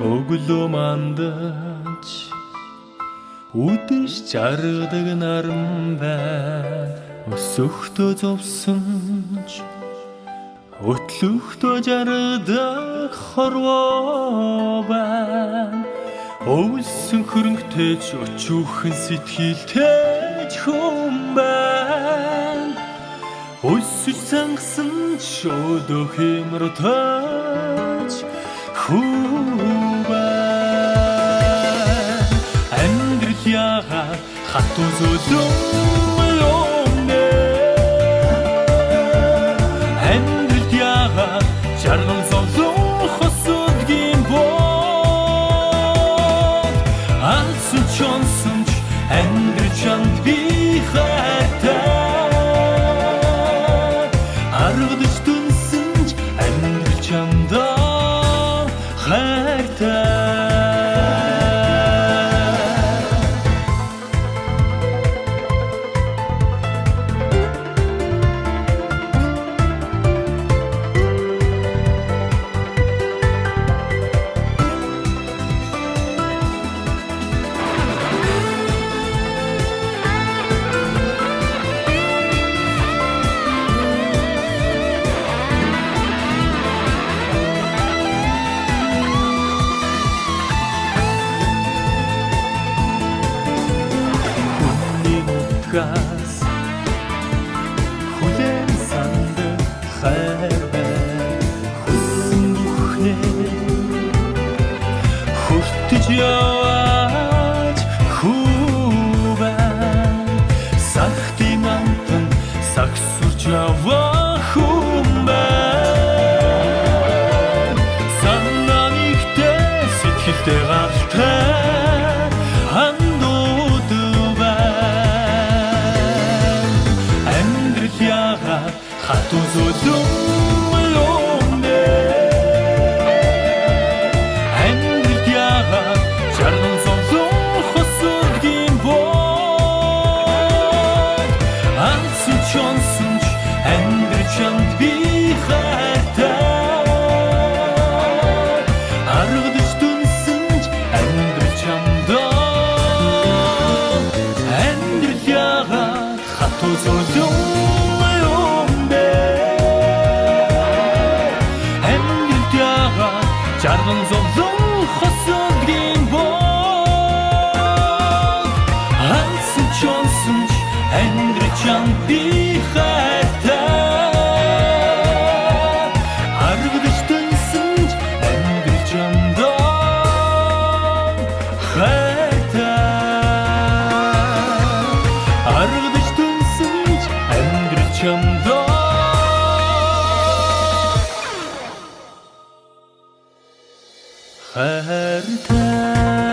өглөө мандаж үдэш жаргадаг наран байна. Өсөхдөө зовсонч өтлөхдөө жаргадаг хорвоо байна. Өвсөн хөрөнгөтэй ч өчүүхэн сэтгэлтэй ч хүн байна. Өсөж сангасан ч өдөө хэмртэж хүн байна. Амьдрал яагаад хатуу зөөлөн юмнэ. Амьдрал яагаад жаргал зовлон хосодгийн бод. Алсын чонсонч амьдрал чанд би хайртай. Аргадж дүнсэнч амьдрал чамдаа хайртай. Хүлэн санд хайр байна. Хүссэн бүхнээ хүртэж яваач хүвэн. Сахтын амтан сагсурч яваа хүн байна. Санаа нэгтэй сэтгэлтэй галтай хатуу зөөлөн юмнэ. Амьдрал яагаад жаргал зовлон хосодгийн бод. Алсын чонсонч амьдрал чамд би хайртай. Аргадж дүнсэнч амьдрал чамдаа. Амьдрал яагаад хатуу зөөлөн жаргал зовлон хосодгийн бод. Алсын чонсонч амьдрал чамд би хайртай. Аргадж дүнсэнч амьдрал чамдаа хайртай. Аргадж дүнсэнч амьдрал чамдаа хайртай.